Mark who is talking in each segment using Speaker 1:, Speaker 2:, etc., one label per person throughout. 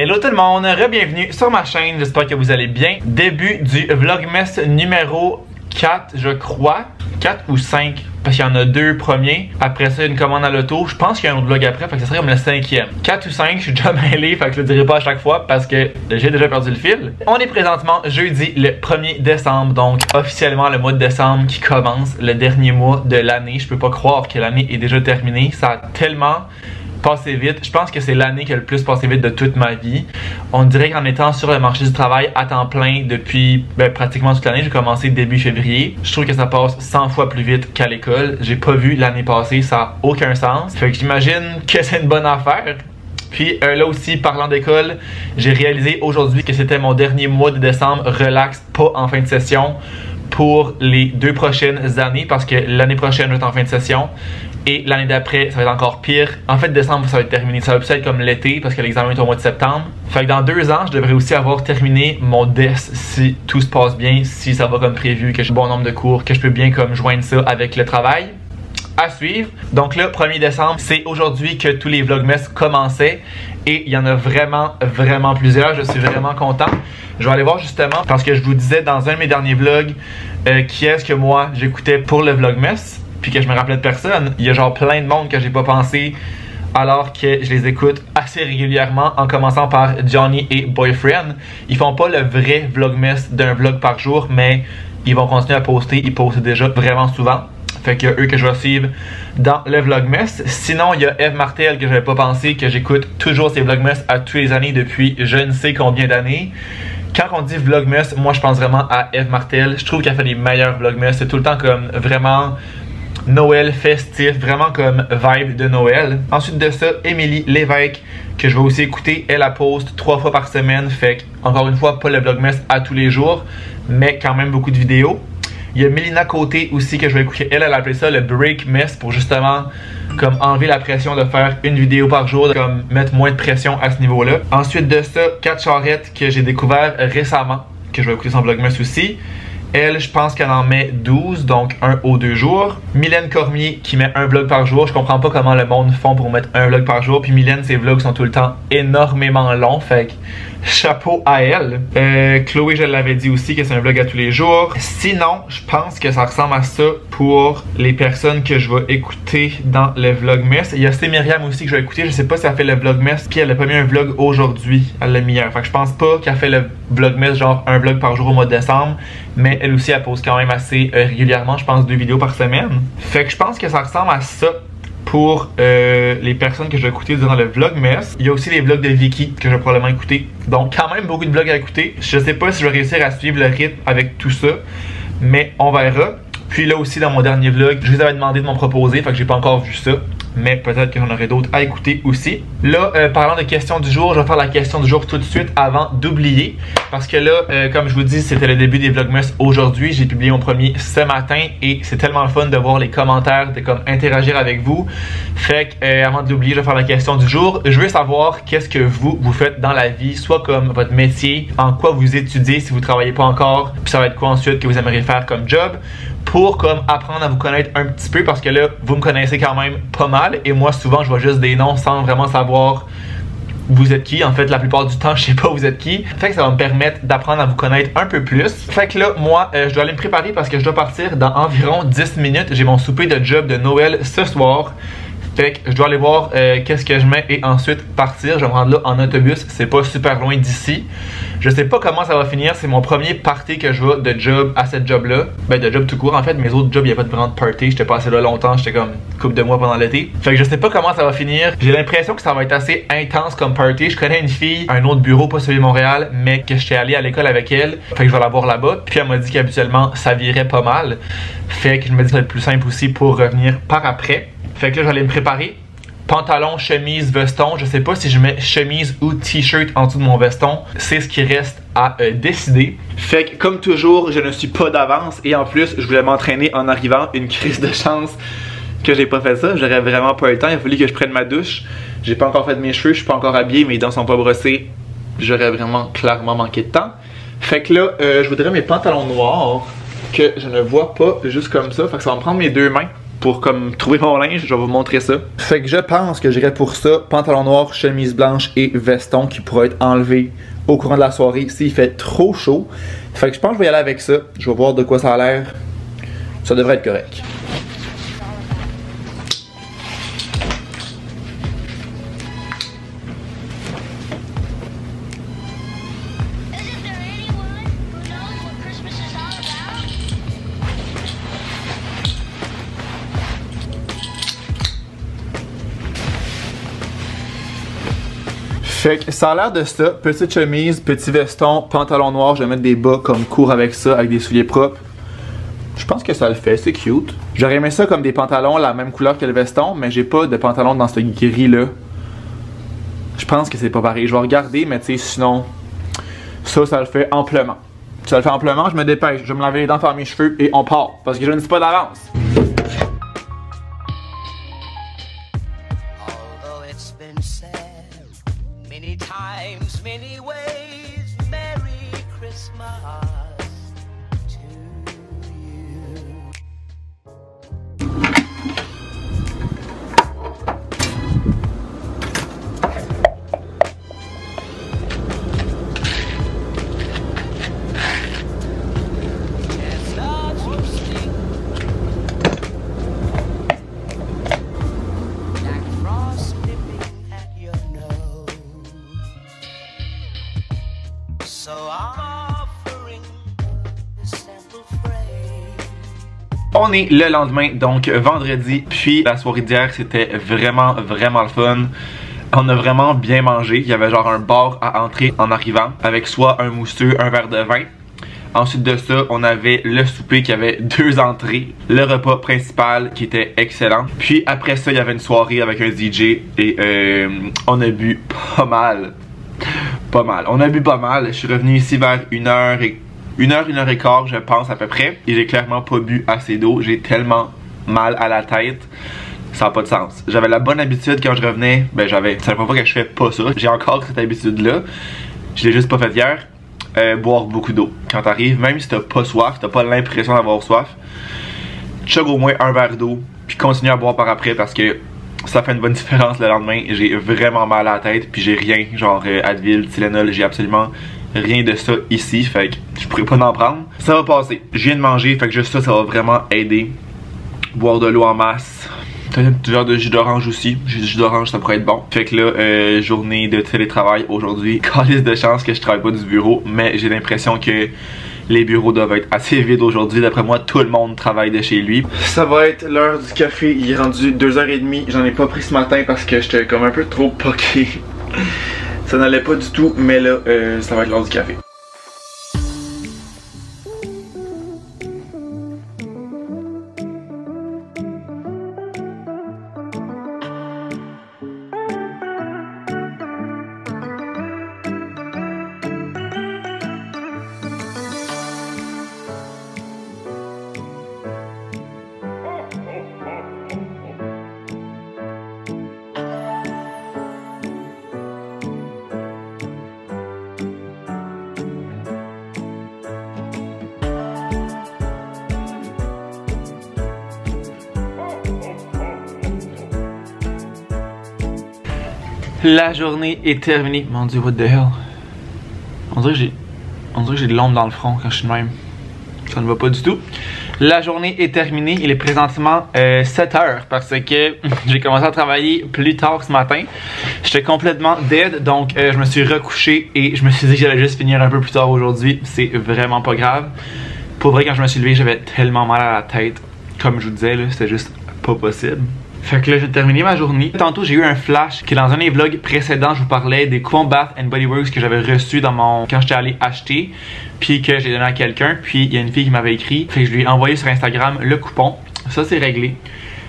Speaker 1: Hello tout le monde, re-bienvenue sur ma chaîne, j'espère que vous allez bien. Début du Vlogmas numéro 4, je crois. 4 ou 5, parce qu'il y en a 2 premiers. Après ça, une commande à l'auto. Je pense qu'il y a un autre vlog après, fait que ça serait comme le 5e. 4 ou 5, je suis déjà mêlé, fait que je le dirai pas à chaque fois parce que j'ai déjà perdu le fil. On est présentement jeudi le 1er décembre, donc officiellement le mois de décembre qui commence, le dernier mois de l'année. Je peux pas croire que l'année est déjà terminée. Ça a tellement passé vite. Je pense que c'est l'année qui a le plus passé vite de toute ma vie. On dirait qu'en étant sur le marché du travail à temps plein depuis pratiquement toute l'année, j'ai commencé début février. Je trouve que ça passe 100 fois plus vite qu'à l'école. J'ai pas vu l'année passée, ça a aucun sens. Fait que j'imagine que c'est une bonne affaire. Puis là aussi, parlant d'école, j'ai réalisé aujourd'hui que c'était mon dernier mois de décembre relax, pas en fin de session, pour les 2 prochaines années, parce que l'année prochaine, je vais être en fin de session. Et l'année d'après, ça va être encore pire. En fait, décembre, ça va être terminé. Ça va plus être comme l'été parce que l'examen est au mois de septembre. Fait que dans 2 ans, je devrais aussi avoir terminé mon DES si tout se passe bien, si ça va comme prévu, que j'ai bon nombre de cours, que je peux bien comme joindre ça avec le travail. À suivre. Donc là, 1er décembre, c'est aujourd'hui que tous les Vlogmas commençaient. Et il y en a vraiment plusieurs. Je suis vraiment content. Je vais aller voir justement, parce que je vous disais dans un de mes derniers vlogs, qui est-ce que moi j'écoutais pour le Vlogmas. Puis que je me rappelais de personne. Il y a genre plein de monde que j'ai pas pensé alors que je les écoute assez régulièrement, en commençant par Johnny et Boyfriend. Ils font pas le vrai Vlogmas d'un vlog par jour, mais ils vont continuer à poster. Ils postent déjà vraiment souvent. Fait qu'il y a eux que je vais suivre dans le Vlogmas. Sinon, il y a Eve Martel que j'avais pas pensé, que j'écoute toujours ses Vlogmas à tous les années depuis je ne sais combien d'années. Quand on dit Vlogmas, moi je pense vraiment à Eve Martel. Je trouve qu'elle fait les meilleurs Vlogmas. C'est tout le temps comme vraiment Noël festif, vraiment comme vibe de Noël. Ensuite de ça, Émilie Lévesque, que je vais aussi écouter. Elle la poste 3 fois par semaine, fait que, encore une fois, pas le Vlogmas à tous les jours, mais quand même beaucoup de vidéos. Il y a Mélina Côté aussi que je vais écouter. Elle a appelé ça le Break Mess pour justement comme enlever la pression de faire une vidéo par jour, comme mettre moins de pression à ce niveau-là. Ensuite de ça, Kat Charrette que j'ai découvert récemment, que je vais écouter son Vlogmas aussi. Elle, je pense qu'elle en met 12, donc 1 aux 2 jours. Mylène Cormier qui met un vlog par jour. Je comprends pas comment le monde font pour mettre un vlog par jour. Puis Mylène, ses vlogs sont tout le temps énormément longs. Fait que chapeau à elle. Chloé, je l'avais dit aussi que c'est un vlog à tous les jours. Sinon, je pense que ça ressemble à ça pour les personnes que je vais écouter dans le Vlogmas. Il y a Myriam aussi que je vais écouter. Je sais pas si elle fait le Vlogmas. Puis elle a pas mis un vlog aujourd'hui. Elle l'a mis hier. Fait que je pense pas qu'elle fait le Vlogmas, genre un vlog par jour au mois de décembre. Mais elle aussi, elle pose quand même assez régulièrement. Je pense 2 vidéos par semaine. Fait que je pense que ça ressemble à ça pour les personnes que je vais écouter durant le Vlogmas. Il y a aussi les vlogs de Vicky que je vais probablement écouter. Donc quand même beaucoup de vlogs à écouter. Je sais pas si je vais réussir à suivre le rythme avec tout ça, mais on verra. Puis là aussi dans mon dernier vlog, je les avais demandé de m'en proposer, fait que j'ai pas encore vu ça. Mais peut-être que j'en aurai d'autres à écouter aussi. Là, parlant de questions du jour, je vais faire la question du jour tout de suite avant d'oublier. Parce que là, comme je vous dis, c'était le début des Vlogmas aujourd'hui. J'ai publié mon premier ce matin et c'est tellement le fun de voir les commentaires, de comme interagir avec vous. Fait que avant de l'oublier, je vais faire la question du jour. Je veux savoir qu'est-ce que vous faites dans la vie, soit comme votre métier, en quoi vous étudiez si vous travaillez pas encore, puis ça va être quoi ensuite que vous aimeriez faire comme job, pour comme apprendre à vous connaître un petit peu, parce que là, vous me connaissez quand même pas mal, et moi souvent je vois juste des noms sans vraiment savoir vous êtes qui. En fait, la plupart du temps, je sais pas vous êtes qui. Fait que ça va me permettre d'apprendre à vous connaître un peu plus. Fait que là, moi, je dois aller me préparer parce que je dois partir dans environ 10 minutes. J'ai mon souper de job de Noël ce soir. Fait que je dois aller voir qu'est-ce que je mets et ensuite partir. Je vais me rendre là en autobus. C'est pas super loin d'ici. Je sais pas comment ça va finir. C'est mon premier party que je vais de job à cette job-là. Ben, de job tout court. En fait, mes autres jobs, il n'y a pas de vraiment de party. J'étais passé là longtemps. J'étais comme une couple de mois pendant l'été. Fait que je sais pas comment ça va finir. J'ai l'impression que ça va être assez intense comme party. Je connais une fille à un autre bureau, pas celui de Montréal, mais que j'étais allé à l'école avec elle. Fait que je vais la voir là-bas. Puis elle m'a dit qu'habituellement, ça virait pas mal. Fait que je me dis que ça va être plus simple aussi pour revenir par après. Fait que là, j'allais me préparer. Pantalon, chemise, veston. Je sais pas si je mets chemise ou t-shirt en dessous de mon veston. C'est ce qui reste à décider. Fait que comme toujours, je ne suis pas d'avance. Et en plus, je voulais m'entraîner en arrivant. Une crise de chance que j'ai pas fait ça. J'aurais vraiment pas eu le temps. Il a fallu que je prenne ma douche. J'ai pas encore fait de mes cheveux. Je suis pas encore habillé. Mes dents sont pas brossées. J'aurais vraiment clairement manqué de temps. Fait que là, je voudrais mes pantalons noirs que je ne vois pas juste comme ça. Fait que ça va me prendre mes 2 mains pour comme trouver mon linge, je vais vous montrer ça. Fait que je pense que j'irai pour ça, pantalon noir, chemise blanche et veston qui pourra être enlevé au courant de la soirée s'il fait trop chaud. Fait que je pense que je vais y aller avec ça. Je vais voir de quoi ça a l'air. Ça devrait être correct. Fait que ça a l'air de ça, petite chemise, petit veston, pantalon noir, je vais mettre des bas comme court avec ça, avec des souliers propres. Je pense que ça le fait, c'est cute. J'aurais aimé ça comme des pantalons la même couleur que le veston, mais j'ai pas de pantalon dans ce gris là. Je pense que c'est pas pareil, je vais regarder, mais tu sais, sinon, ça le fait amplement. Ça le fait amplement, je me dépêche, je vais me laver les dents, faire mes cheveux et on part, parce que je ne dis pas d'avance. On est le lendemain, donc vendredi, puis la soirée d'hier c'était vraiment le fun. On a vraiment bien mangé, il y avait genre un bar à entrer en arrivant avec soit un mousseux, un verre de vin. Ensuite de ça, on avait le souper qui avait 2 entrées, le repas principal qui était excellent. Puis après ça, il y avait une soirée avec un DJ et on a bu pas mal. On a bu pas mal, je suis revenu ici vers 1h et quart, je pense à peu près. Et j'ai clairement pas bu assez d'eau. J'ai tellement mal à la tête. Ça n'a pas de sens. J'avais la bonne habitude quand je revenais. Ben j'avais. Ça ne veut pas que je fais pas ça. J'ai encore cette habitude-là. Je l'ai juste pas fait hier. Boire beaucoup d'eau. Quand t'arrives, même si t'as pas soif, t'as pas l'impression d'avoir soif, chug au moins un verre d'eau. Puis continue à boire par après parce que ça fait une bonne différence le lendemain. J'ai vraiment mal à la tête. Puis j'ai rien. Genre Advil, Tylenol, j'ai absolument rien de ça ici, fait que je pourrais pas en prendre. Ça va passer. Je viens de manger, fait que juste ça va vraiment aider. Boire de l'eau en masse. Peut-être un petit genre de jus d'orange aussi. Jus d'orange, ça pourrait être bon. Fait que là, journée de télétravail aujourd'hui. Calice de chance que je travaille pas du bureau, mais j'ai l'impression que les bureaux doivent être assez vides aujourd'hui. D'après moi, tout le monde travaille de chez lui. Ça va être l'heure du café. Il est rendu 2h30. J'en ai pas pris ce matin parce que j'étais comme un peu trop poqué. Ça n'allait pas du tout, mais là, ça va être l'heure du café. La journée est terminée. Mon dieu, what the hell? On dirait que j'ai de l'ombre dans le front quand je suis de même. Ça ne va pas du tout. La journée est terminée. Il est présentement 7h parce que j'ai commencé à travailler plus tard ce matin. J'étais complètement dead, donc je me suis recouché et je me suis dit que j'allais juste finir un peu plus tard aujourd'hui. C'est vraiment pas grave. Pour vrai, quand je me suis levé, j'avais tellement mal à la tête. Comme je vous disais, c'était juste pas possible. Fait que là, j'ai terminé ma journée. Tantôt, j'ai eu un flash que dans un des vlogs précédents, je vous parlais des coupons Bath & Body Works que j'avais reçus dans mon... quand j'étais allé acheter, puis que j'ai donné à quelqu'un. Puis il y a une fille qui m'avait écrit, fait que je lui ai envoyé sur Instagram le coupon. Ça, c'est réglé.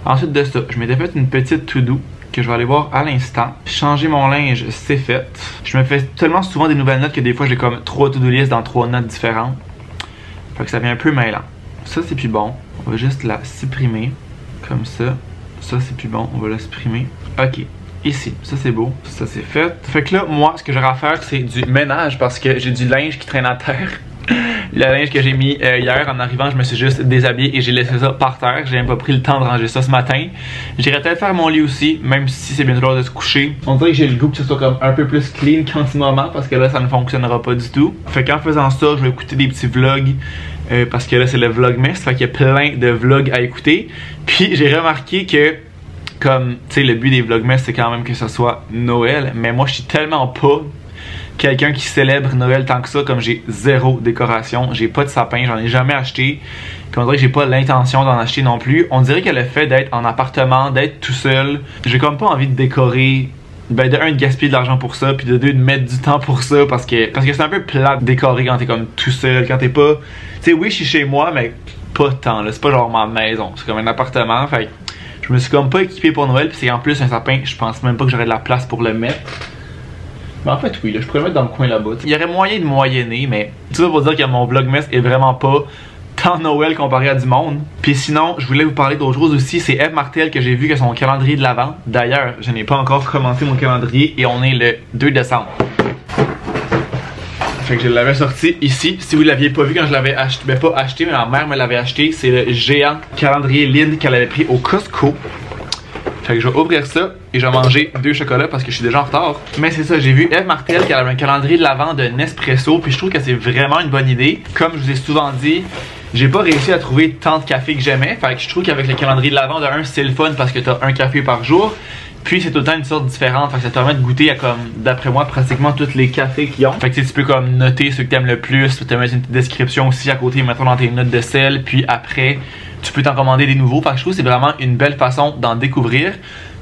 Speaker 1: Ensuite de ça, je m'étais fait une petite to-do que je vais aller voir à l'instant. Changer mon linge, c'est fait. Je me fais tellement souvent des nouvelles notes que des fois, j'ai comme 3 to-do list dans 3 notes différentes. Fait que ça devient un peu mêlant. Ça, c'est plus bon. On va juste la supprimer, comme ça. Ça c'est plus bon, on va la supprimer. Ok, ici, ça c'est beau, ça c'est fait. Fait que là, moi, ce que j'aurai à faire, c'est du ménage parce que j'ai du linge qui traîne à terre. Le linge que j'ai mis hier en arrivant, je me suis juste déshabillé et j'ai laissé ça par terre. J'ai même pas pris le temps de ranger ça ce matin. J'irai peut-être faire mon lit aussi, même si c'est bientôt l'heure de se coucher. On dirait que j'ai le goût que ce soit comme un peu plus clean qu'en ce moment parce que là ça ne fonctionnera pas du tout. Fait qu'en faisant ça, je vais écouter des petits vlogs. Parce que là c'est le vlogmas, fait qu'il y a plein de vlogs à écouter. Puis j'ai remarqué que, comme, tu sais, le but des vlogmas c'est quand même que ce soit Noël. Mais moi je suis tellement pas quelqu'un qui célèbre Noël tant que ça, comme j'ai zéro décoration. J'ai pas de sapin, j'en ai jamais acheté. Puis on dirait que j'ai pas l'intention d'en acheter non plus. On dirait que le fait d'être en appartement, d'être tout seul, j'ai comme pas envie de décorer. Ben de un, de gaspiller de l'argent pour ça, puis de deux, de mettre du temps pour ça, parce que c'est un peu plat de décorer quand t'es comme tout seul, quand t'es pas... Tu sais, oui, je suis chez moi, mais pas tant, là, c'est pas genre ma maison, c'est comme un appartement, fait je me suis comme pas équipé pour Noël, puis c'est en plus un sapin, je pense même pas que j'aurais de la place pour le mettre. Mais en fait, oui, là, je pourrais le mettre dans le coin là-bas. Il y aurait moyen de moyenner, mais tout ça pour dire que mon vlogmas est vraiment pas tant Noël comparé à du monde. Puis sinon, je voulais vous parler d'autre chose aussi, c'est Eve Martel que j'ai vu que son calendrier de l'Avent. D'ailleurs, je n'ai pas encore commencé mon calendrier et on est le 2 décembre. Fait que je l'avais sorti ici. Si vous l'aviez pas vu quand je l'avais acheté, ben pas acheté, mais ma mère me l'avait acheté. C'est le géant calendrier Lind qu'elle avait pris au Costco. Fait que je vais ouvrir ça et je vais manger 2 chocolats parce que je suis déjà en retard. Mais c'est ça, j'ai vu Eve Martel qui avait un calendrier de l'Avent de Nespresso. Puis je trouve que c'est vraiment une bonne idée. Comme je vous ai souvent dit, j'ai pas réussi à trouver tant de café que j'aimais. Fait que je trouve qu'avec le calendrier de l'Avent, de un, c'est le fun parce que t'as un café par jour. Puis c'est tout le temps une sorte différente. Fait que ça te permet de goûter à comme, d'après moi, pratiquement tous les cafés qu'ils ont. Fait que tu peux comme noter ceux que t'aimes le plus. Tu peux te mettre une petite description aussi à côté, mettons dans tes notes de sel. Puis après, tu peux t'en commander des nouveaux. Fait que je trouve que c'est vraiment une belle façon d'en découvrir.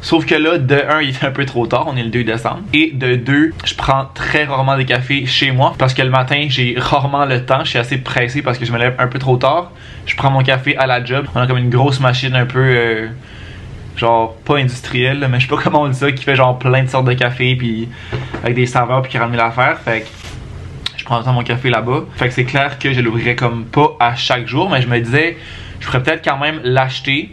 Speaker 1: Sauf que là, de 1, il est un peu trop tard, on est le 2 décembre. Et de 2, je prends très rarement des cafés chez moi parce que le matin, j'ai rarement le temps. Je suis assez pressé parce que je me lève un peu trop tard. Je prends mon café à la job. On a comme une grosse machine un peu, genre, pas industrielle, mais je sais pas comment on dit ça, qui fait genre plein de sortes de café, puis avec des saveurs, puis qui ramène l'affaire. Fait que je prends mon café là-bas. Fait que c'est clair que je l'ouvrirais comme pas à chaque jour, mais je me disais, je pourrais peut-être quand même l'acheter.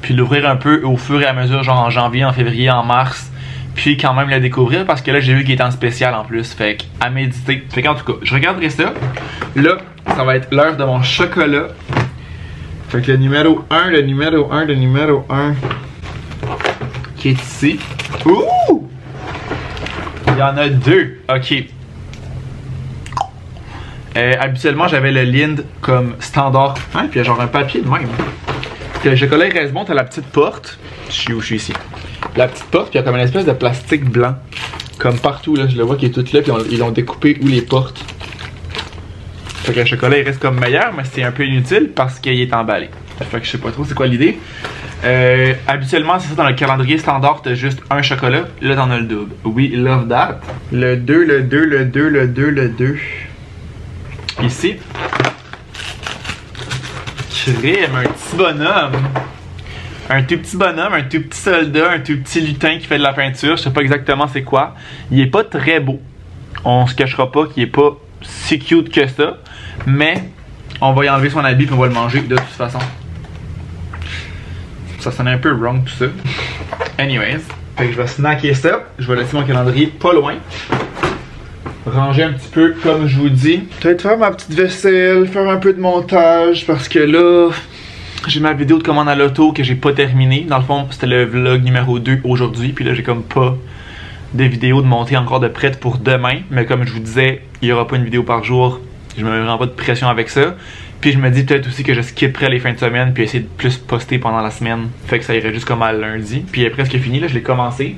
Speaker 1: Puis l'ouvrir un peu au fur et à mesure, genre en janvier, en février, en mars. Puis quand même le découvrir parce que là j'ai vu qu'il est en spécial en plus. Fait qu'à méditer. Fait qu'en tout cas, je regarderai ça. Là, ça va être l'heure de mon chocolat. Fait que le numéro 1 qui est ici. Ouh! Il y en a 2. Ok. Habituellement j'avais le Lind comme standard. Hein, puis il y a genre un papier de même. Le chocolat il reste bon, t'as la petite porte. Je suis où? Je suis ici. La petite porte, puis il y a comme une espèce de plastique blanc. Comme partout, là, je le vois qui est tout là, puis ils l'ont découpé où les portes. Fait que le chocolat il reste comme meilleur, mais c'est un peu inutile parce qu'il est emballé. Fait que je sais pas trop c'est quoi l'idée. Habituellement, c'est ça, dans le calendrier standard, t'as juste un chocolat. Là, t'en as le double. We love that. Le 2, le 2, le 2, le 2, le 2. Ici. Crème, un petit bonhomme. Un tout petit bonhomme, un tout petit soldat, un tout petit lutin qui fait de la peinture. Je sais pas exactement c'est quoi. Il est pas très beau. On se cachera pas qu'il est pas si cute que ça. Mais on va y enlever son habit et on va le manger de toute façon. Ça sonne un peu wrong tout ça. Anyways. Fait que je vais snacker ça. Je vais laisser mon calendrier pas loin. Ranger un petit peu comme je vous dis. Peut-être faire ma petite vaisselle, faire un peu de montage parce que là, j'ai ma vidéo de commande à l'auto que j'ai pas terminée. Dans le fond, c'était le vlog numéro 2 aujourd'hui. Puis là, j'ai comme pas de vidéo de monter encore de prête pour demain. Mais comme je vous disais, il y aura pas une vidéo par jour. Je me mets vraiment pas de pression avec ça. Puis je me dis peut-être aussi que je skipperai les fins de semaine puis essayer de plus poster pendant la semaine. Fait que ça irait juste comme à lundi. Puis il est presque fini, là, je l'ai commencé,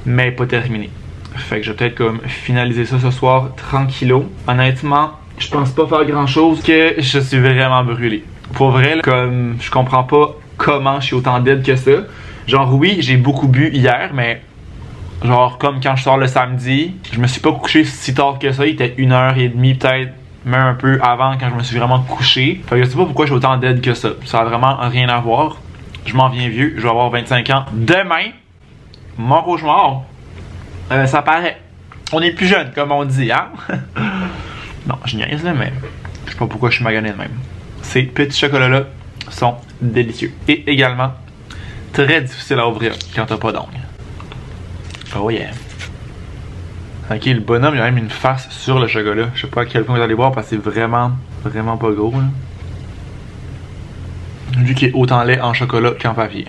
Speaker 1: mais pas terminé. Fait que je vais peut-être comme finaliser ça ce soir tranquillo. Honnêtement, je pense pas faire grand chose que je suis vraiment brûlé. Pour vrai, là, comme je comprends pas comment je suis autant dead que ça. Genre oui, j'ai beaucoup bu hier, mais genre comme quand je sors le samedi, je me suis pas couché si tard que ça. Il était 1h30 peut-être, même un peu avant quand je me suis vraiment couché. Fait que je sais pas pourquoi je suis autant dead que ça. Ça a vraiment rien à voir. Je m'en viens vieux, je vais avoir 25 ans demain. Mon cauchemar. Ça paraît. On est plus jeune, comme on dit, hein? Non, je niaise là, mais je sais pas pourquoi je suis magané de même. Ces petits chocolats-là sont délicieux. Et également, très difficile à ouvrir quand t'as pas d'ongles. Oh yeah. Ok, le bonhomme, il a même une face sur le chocolat. Je sais pas à quel point vous allez voir parce que c'est vraiment pas gros. Là. Vu qu'il est autant lait en chocolat qu'en papier.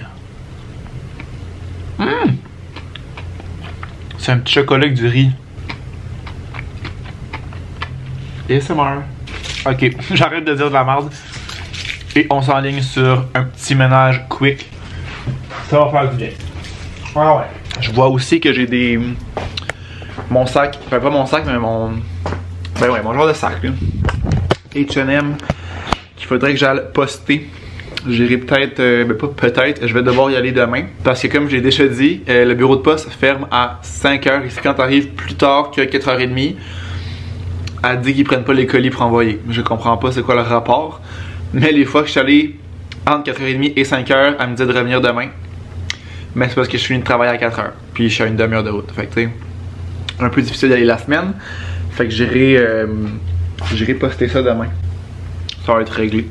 Speaker 1: C'est un petit chocolat avec du riz. ASMR. Ok, j'arrête de dire de la merde. Et on s'enligne sur un petit ménage quick. Ça va faire du bien. Ah ouais. Je vois aussi que j'ai des... Mon sac, enfin pas mon sac, mais mon... Ben ouais, mon genre de sac là. H&M qu'il faudrait que j'aille poster. J'irai peut-être, ben pas peut-être, je vais devoir y aller demain. Parce que comme j'ai déjà dit, le bureau de poste ferme à 5h. Et quand t'arrives plus tard que 4h30, elle dit qu'ils prennent pas les colis pour envoyer. Je comprends pas c'est quoi le rapport. Mais les fois que je suis allé entre 4h30 et 5h, elle me dit de revenir demain. Mais c'est parce que je finis de travailler à 4h. Puis je suis à une demi-heure de route. Fait que tu sais, un peu difficile d'aller la semaine. Fait que j'irai poster ça demain. Ça va être réglé.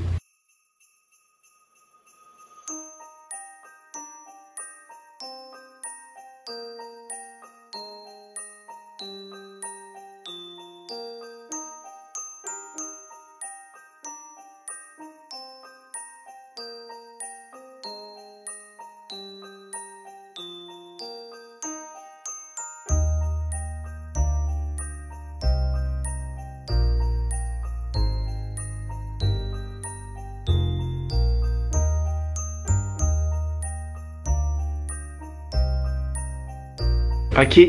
Speaker 1: Ok,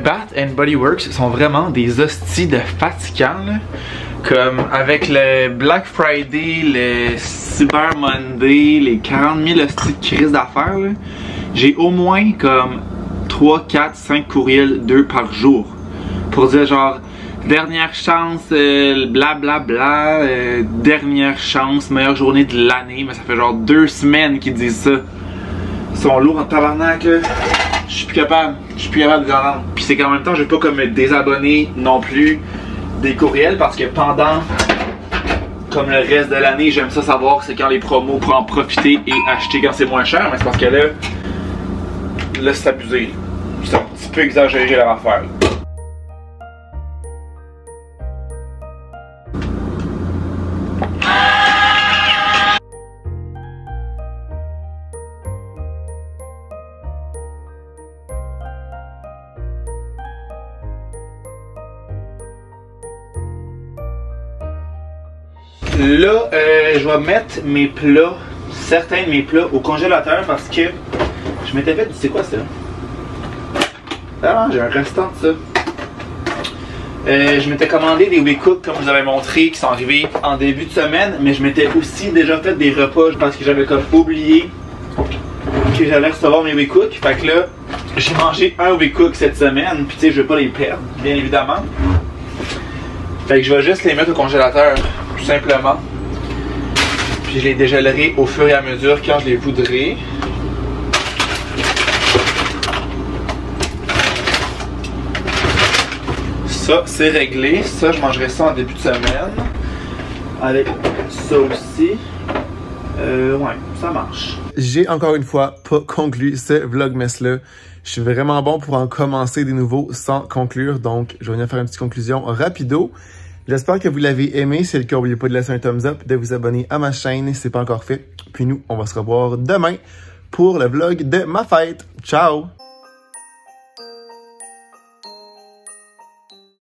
Speaker 1: Bath and Body Works sont vraiment des hosties de fatigants là. Comme avec le Black Friday, le Cyber Monday, les 40 000 hosties de crise d'affaires, j'ai au moins comme 3, 4, 5 courriels 2 par jour. Pour dire genre, dernière chance, blablabla, dernière chance, meilleure journée de l'année, mais ça fait genre 2 semaines qu'ils disent ça. Ils sont lourds en tabarnak là. Je suis plus capable de les entendre. Puis c'est qu'en même temps, je vais pas comme me désabonner non plus des courriels parce que pendant comme le reste de l'année, j'aime ça savoir c'est quand les promos pour en profiter et acheter quand c'est moins cher. Mais c'est parce que là c'est abusé. C'est un petit peu exagéré leur affaire. Là, je vais mettre mes plats, certains de mes plats au congélateur parce que je m'étais fait, c'est quoi ça? Ah, j'ai un restant de ça. Je m'étais commandé des WeCook comme je vous avais montré qui sont arrivés en début de semaine, mais je m'étais aussi déjà fait des repas parce que j'avais comme oublié que j'allais recevoir mes WeCook. Fait que là, j'ai mangé un WeCook cette semaine, puis tu sais, je vais pas les perdre, bien évidemment. Fait que je vais juste les mettre au congélateur. Tout simplement. Puis je les dégèlerai au fur et à mesure quand je les voudrai. Ça, c'est réglé. Ça, je mangerai ça en début de semaine. Avec ça aussi. Ouais, ça marche. J'ai encore une fois pas conclu ce vlogmas-là. Je suis vraiment bon pour en commencer des nouveaux sans conclure. Donc, je vais venir faire une petite conclusion rapido. J'espère que vous l'avez aimé. Si c'est le cas, n'oubliez pas de laisser un thumbs up, de vous abonner à ma chaîne si ce n'est pas encore fait. Puis nous, on va se revoir demain pour le vlog de ma fête. Ciao!